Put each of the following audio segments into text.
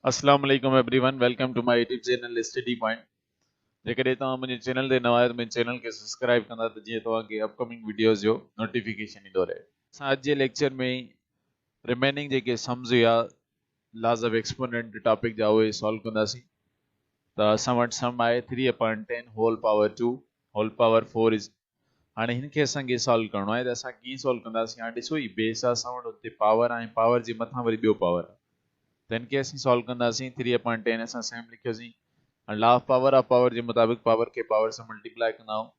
अस्सलाम वालेकुम everyone welcome to my YouTube channel study point जेकॾहिं तव्हां मुंहिंजे चैनल ते नवां आहियो त मुंहिंजे चैनल खे सब्सक्राइब कंदा त जीअं तव्हांखे अपकमिंग वीडियोस जो नोटिफिकेशन ईंदो रहे। असां अॼु जे लेक्चर में रिमेनिंग जेके सम्स या लॉज ऑफ एक्सपोनेंट टॉपिक जा उहे सॉल्व कंदासीं। त असां वटि सम आहे 3/10 whole power 2 whole power 4 is. हाणे हिनखे असांखे सॉल्व करणो आहे त असां कीअं सॉल्व कंदासीं। हाणे ॾिसो ही बेस आहे असां वटि हुते पावर आहे, पावर जे मथां वरी ॿियो पावर आहे, त हिनखे असीं सॉल्व कंदासीं। 3/10 असां सेम लिखियोसीं। लॉ ऑफ पावर जे मुताबिक़ पावर के पावर सां मल्टीप्लाई कंदा आहियूं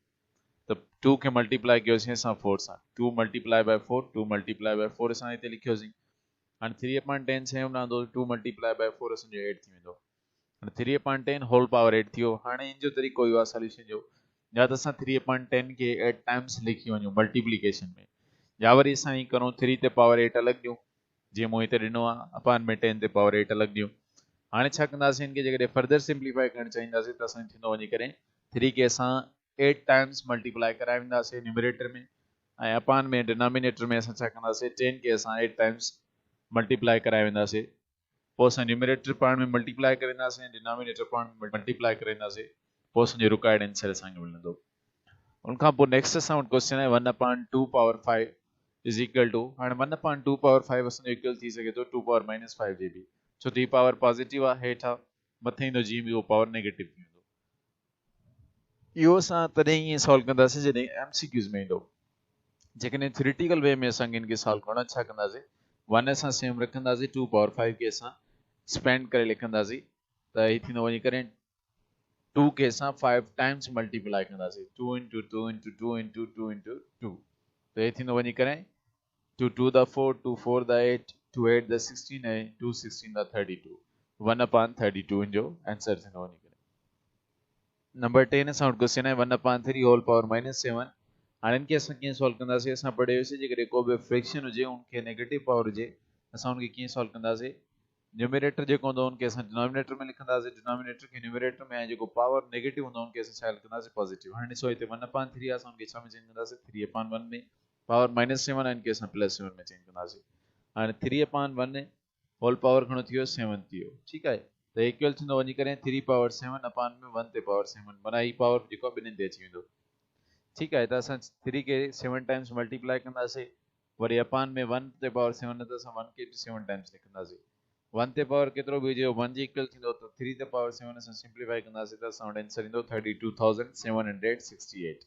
त 2 खे मल्टीप्लाई कयोसीं असां 4 सां, 2 मल्टीप्लाई बाय 4, 2 मल्टीप्लाई बाय 4 असां हिते लिखियोसीं। हाणे 3/10 सेम रहंदो, 2 मल्टीप्लाई बाय 4 असांजो 8 थी वेंदो। हाणे 3/10 होल पावर 8 थियो। हाणे इन जो तरीक़ो इहो आहे सॉल्यूशन जो, या त असां 3/10 खे 8 टाइम्स लिखी वञूं मल्टीप्लिकेशन में, या वरी असां ई करूं 3 ते पावर 8 अलॻि ॾियूं जीअं मूं हिते ॾिनो आहे, अपान में 10 ते पावर 8 अलॻि ॾियूं। हाणे छा कंदासीं, इनखे जेकॾहिं फर्दर सिंप्लीफाई करणु चाहींदासीं त असां थींदो वञी करे 3 खे असां 8 टाइम्स मल्टीप्लाई कराए वेंदासीं न्यूमरेटर में, ऐं अपान में डिनोमिनेटर में असां छा कंदासीं 10 खे असां 8 टाइम्स मल्टीप्लाई कराए वेंदासीं। पोइ असां न्यूमरेटर पाण में मल्टीप्लाई करे वेंदासीं, डिनोमिनेटर पाण में मल्टीप्लाई करे वेंदासीं, पोइ असांजो रिक्वायर्ड आंसर असांखे मिलंदो। उनखां पोइ नेक्स्ट असां वटि क्वेश्चन आहे 1/2 पावर 5 इज़ इक्वल टू। हाणे 1/2 पावर 5 असांजो इक्वल थी सघे थो 2 पावर -5 जे बि, छो त ही पावर पॉजिटिव आहे, हेठि मथे ईंदो जीअं बि उहो पावर नेगेटिव थी वेंदो। इहो असां तॾहिं ईअं सॉल्व कंदासीं जॾहिं MCQs में ईंदो। जेकॾहिं थ्योरेटिकल वे में असांखे इनखे सॉल्व करणो आहे, छा कंदासीं 1 असां सेम रखंदासीं, 2 पावर 5 खे असां स्पेंड करे लिखंदासीं, त ही थींदो वञी करे 2 खे असां 5 टाइम्स मल्टीप्लाई कंदासीं, 2 × 2 × 2 × 2 × 2, त हे थींदो वञी करे 2 2 द 4, 2 4 द 8, 2 8 द 16 ऐं 2 16 द 32, 1/32 जो आंसर थींदो वञी करे। नंबर 10 असां वटि क्वेश्चन आहे 1/3 होल पावर -7। हाणे इनखे असां कीअं सॉल्व कंदासीं, असां पढ़े हुयोसीं जेकॾहिं को बि फ्रैक्शन हुजे उनखे नेगेटिव पावर हुजे असां उनखे कीअं सॉल्व कंदासीं। न्यूमरेटर जेको हूंदो उनखे असां डिनोमिनेटर में लिखंदासीं, डिनोमिनेटर खे न्यूमरेटर में, ऐं जेको पावर नेगेटिव हूंदो उनखे असां छा लिखंदासीं पॉजिटिव। हाणे ॾिसो हिते 1/3 आहे, असां उनखे छा में चेंज कंदासीं 3/1 में, पावर -7 आहे, इनखे असां +7 में चेंज कंदासीं। हाणे 3/1 होल पावर घणो थी वियो 7 थी वियो, ठीकु आहे, त इक्वल थींदो वञी करे 3 पावर 7 अपान में 1 ते पावर 7, माना ही पावर जेको आहे ॿिन्हिनि ते अची वेंदो। ठीकु आहे, त असां 3 खे 7 टाइम्स मल्टीप्लाई कंदासीं, वरी अपान में 1 ते पावर 7 त असां 1 खे 7 टाइम्स लिखंदासीं। 1 ते पावर केतिरो बि हुजे 1 जे इक्वल थींदो, त 3 ते पावर 7 असां सिंप्लीफाई कंदासीं त असां वटि आंसर ईंदो 32,768।